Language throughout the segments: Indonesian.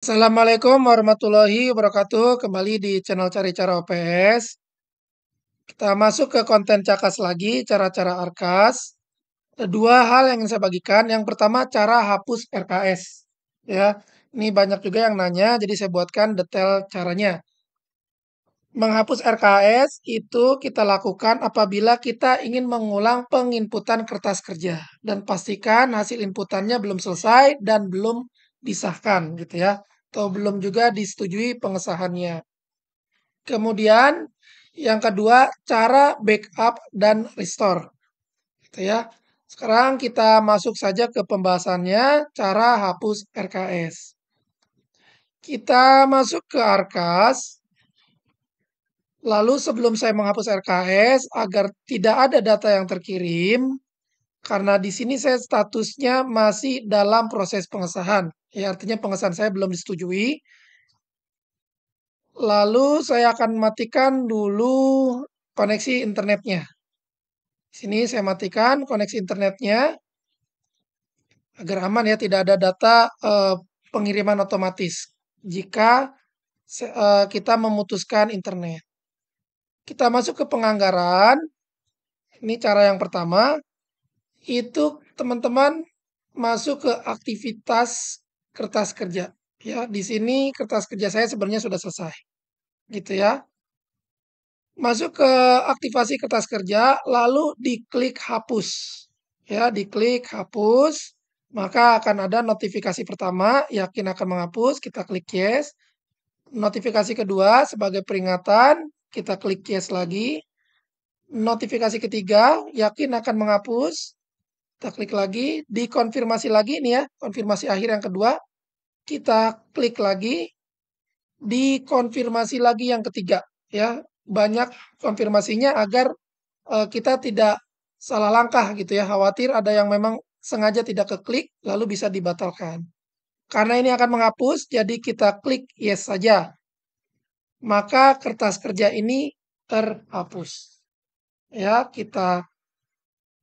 Assalamualaikum warahmatullahi wabarakatuh. Kembali di channel Cari Cara OPS. Kita masuk ke konten Cakas lagi, cara-cara Arkas. Ada dua hal yang ingin saya bagikan. Yang pertama, cara hapus RKS. Ya, ini banyak juga yang nanya, jadi saya buatkan detail caranya. Menghapus RKS itu kita lakukan apabila kita ingin mengulang penginputan kertas kerja dan pastikan hasil inputannya belum selesai dan belum disahkan gitu ya, atau belum juga disetujui pengesahannya. Kemudian yang kedua, cara backup dan restore gitu ya. Sekarang kita masuk saja ke pembahasannya, cara hapus RKS. Kita masuk ke Arkas. Lalu sebelum saya menghapus RKS agar tidak ada data yang terkirim, karena di sini saya statusnya masih dalam proses pengesahan. Ya, artinya pengesahan saya belum disetujui. Lalu saya akan matikan dulu koneksi internetnya. Di sini saya matikan koneksi internetnya agar aman ya, tidak ada data pengiriman otomatis jika kita memutuskan internet. Kita masuk ke penganggaran. Ini cara yang pertama. Itu teman-teman masuk ke aktivitas kertas kerja. Ya, di sini kertas kerja saya sebenarnya sudah selesai. Gitu ya. Masuk ke aktivasi kertas kerja, lalu diklik hapus. Ya, diklik hapus, maka akan ada notifikasi pertama, yakin akan menghapus, kita klik yes. Notifikasi kedua sebagai peringatan, kita klik yes lagi. Notifikasi ketiga, yakin akan menghapus, kita klik lagi, dikonfirmasi lagi nih ya, konfirmasi akhir yang kedua, kita klik lagi, dikonfirmasi lagi yang ketiga ya. Banyak konfirmasinya agar kita tidak salah langkah gitu ya. Khawatir ada yang memang sengaja tidak keklik lalu bisa dibatalkan. Karena ini akan menghapus, jadi kita klik yes saja. Maka kertas kerja ini terhapus. Ya, kita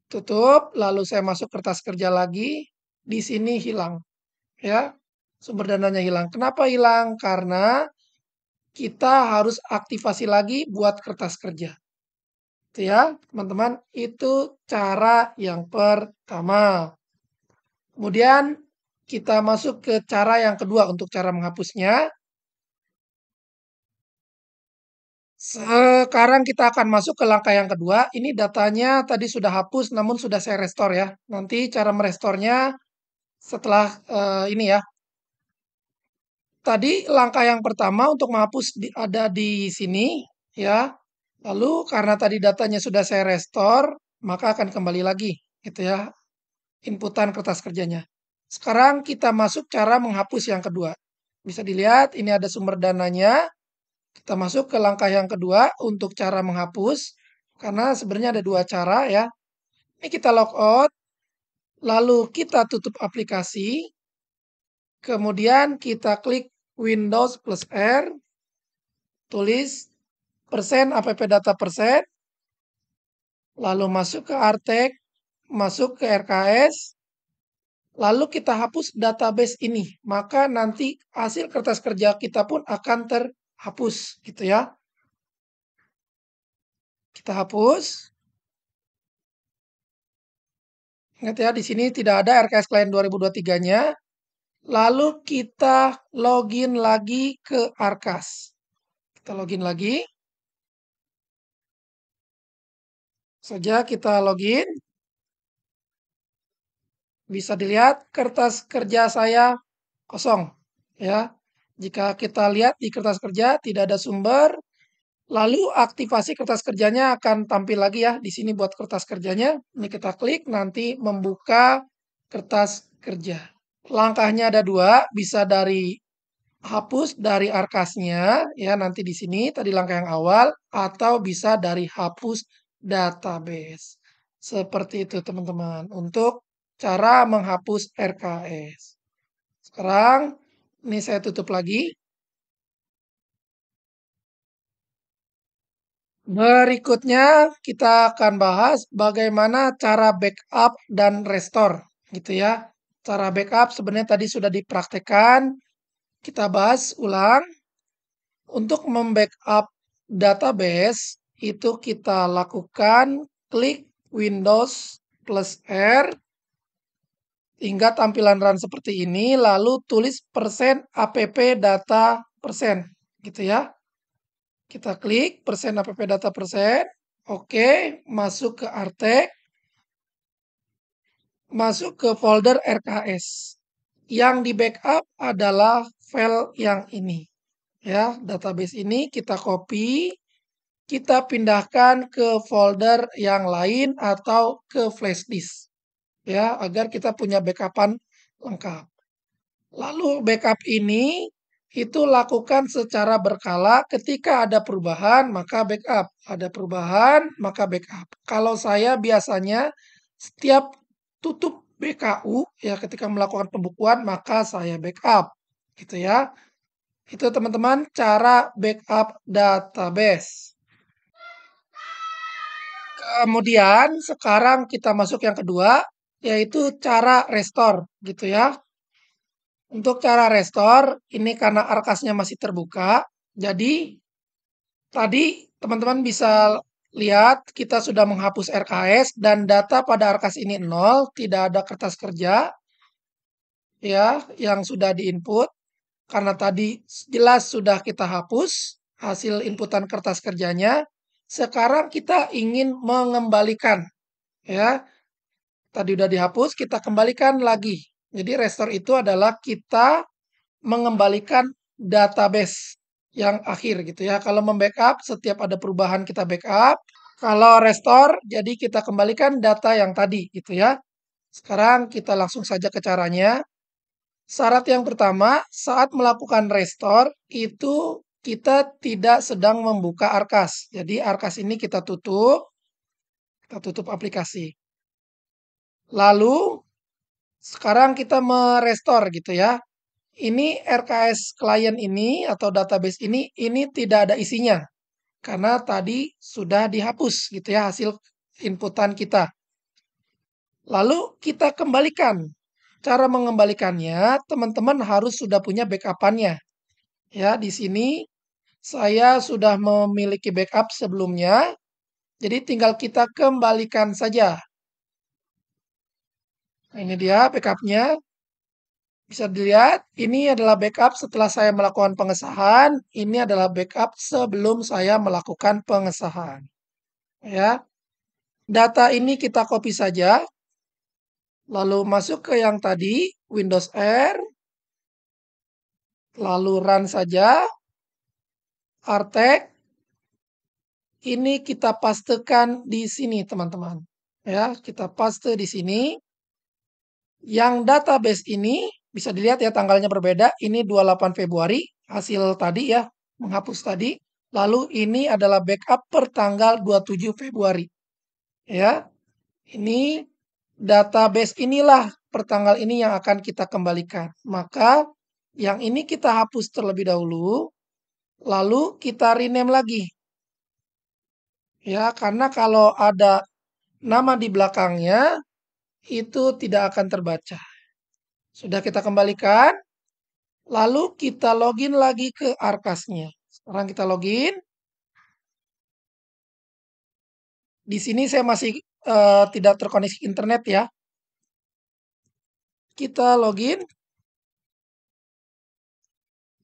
tutup, lalu saya masuk kertas kerja lagi, di sini hilang. Ya, sumber dananya hilang. Kenapa hilang? Karena kita harus aktivasi lagi buat kertas kerja. Itu ya, teman-teman, itu cara yang pertama. Kemudian kita masuk ke cara yang kedua untuk cara menghapusnya. Sekarang kita akan masuk ke langkah yang kedua. Ini datanya tadi sudah hapus namun sudah saya restore ya. Nanti cara merestornya setelah ini ya. Tadi langkah yang pertama untuk menghapus ada di sini ya. Lalu karena tadi datanya sudah saya restore, maka akan kembali lagi gitu ya. Inputan kertas kerjanya. Sekarang kita masuk cara menghapus yang kedua. Bisa dilihat ini ada sumber dananya. Kita masuk ke langkah yang kedua untuk cara menghapus. Karena sebenarnya ada dua cara ya. Ini kita logout. Lalu kita tutup aplikasi. Kemudian kita klik Windows plus R. Tulis persen app data persen. Lalu masuk ke Artek. Masuk ke RKS. Lalu kita hapus database ini. Maka nanti hasil kertas kerja kita pun akan terhapus gitu ya. Kita hapus. Ingat ya, di sini tidak ada RKS Client 2023-nya. Lalu kita login lagi ke Arkas. Kita login lagi. Saja kita login. Bisa dilihat kertas kerja saya kosong. Ya, jika kita lihat di kertas kerja tidak ada sumber, lalu aktivasi kertas kerjanya akan tampil lagi ya. Di sini buat kertas kerjanya. Ini kita klik nanti membuka kertas kerja. Langkahnya ada dua, bisa dari hapus dari Arkasnya ya nanti di sini tadi langkah yang awal atau bisa dari hapus database. Seperti itu teman-teman untuk cara menghapus RKS. Sekarang ini saya tutup lagi. Berikutnya kita akan bahas bagaimana cara backup dan restore gitu ya. Cara backup sebenarnya tadi sudah dipraktekkan. kita bahas ulang. Untuk membackup database, itu kita lakukan klik Windows plus R hingga tampilan run seperti ini, lalu tulis %app data persen, gitu ya. Kita klik %app data persen, oke, masuk ke Artek, masuk ke folder RKS. Yang di backup adalah file yang ini. Ya, database ini kita copy, kita pindahkan ke folder yang lain atau ke flash disk. Ya, agar kita punya backupan lengkap. Lalu backup ini itu lakukan secara berkala, ketika ada perubahan maka backup, ada perubahan maka backup. Kalau saya biasanya setiap tutup BKU ya ketika melakukan pembukuan maka saya backup gitu ya. Itu teman-teman cara backup database. Kemudian sekarang kita masuk yang kedua yaitu cara restore gitu ya. Untuk cara restore, ini karena arkasnya masih terbuka, jadi tadi teman-teman bisa lihat kita sudah menghapus RKS dan data pada arkas ini 0, tidak ada kertas kerja ya yang sudah diinput karena tadi jelas sudah kita hapus hasil inputan kertas kerjanya. Sekarang kita ingin mengembalikan ya. Tadi udah dihapus, kita kembalikan lagi. Jadi restore itu adalah kita mengembalikan database yang akhir gitu ya. Kalau membackup, setiap ada perubahan kita backup. Kalau restore, jadi kita kembalikan data yang tadi gitu ya. Sekarang kita langsung saja ke caranya. Syarat yang pertama, saat melakukan restore, itu kita tidak sedang membuka arkas. Jadi arkas ini kita tutup aplikasi. Lalu, sekarang kita merestore gitu ya. Ini RKS klien ini atau database ini tidak ada isinya. Karena tadi sudah dihapus gitu ya hasil inputan kita. Lalu kita kembalikan. Cara mengembalikannya, teman-teman harus sudah punya backup-annya. Ya, di sini saya sudah memiliki backup sebelumnya. Jadi tinggal kita kembalikan saja. Nah, ini dia backup-nya. Bisa dilihat, ini adalah backup setelah saya melakukan pengesahan. Ini adalah backup sebelum saya melakukan pengesahan. Ya, data ini kita copy saja. Lalu masuk ke yang tadi, Windows R. Lalu run saja. Artek. Ini kita pastekan di sini, teman-teman. Ya, kita paste di sini. Yang database ini bisa dilihat ya tanggalnya berbeda. Ini 28 Februari hasil tadi ya, menghapus tadi. Lalu ini adalah backup per tanggal 27 Februari. Ya. Ini database inilah per tanggal ini yang akan kita kembalikan. Maka yang ini kita hapus terlebih dahulu. Lalu kita rename lagi. Ya, karena kalau ada nama di belakangnya itu tidak akan terbaca. Sudah kita kembalikan. Lalu kita login lagi ke arkasnya. Sekarang kita login. Di sini saya masih tidak terkoneksi internet ya. Kita login.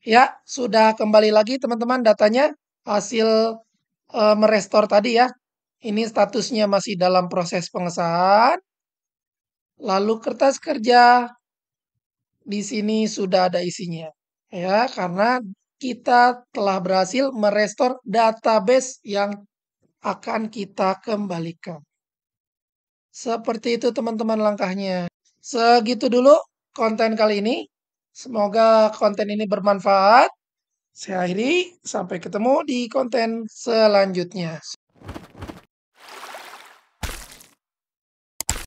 Ya, sudah kembali lagi teman-teman datanya. Hasil merestore tadi ya. Ini statusnya masih dalam proses pengesahan. Lalu kertas kerja. Di sini sudah ada isinya. Ya, karena kita telah berhasil merestore database yang akan kita kembalikan. Seperti itu teman-teman langkahnya. Segitu dulu konten kali ini. Semoga konten ini bermanfaat. Saya akhiri, sampai ketemu di konten selanjutnya.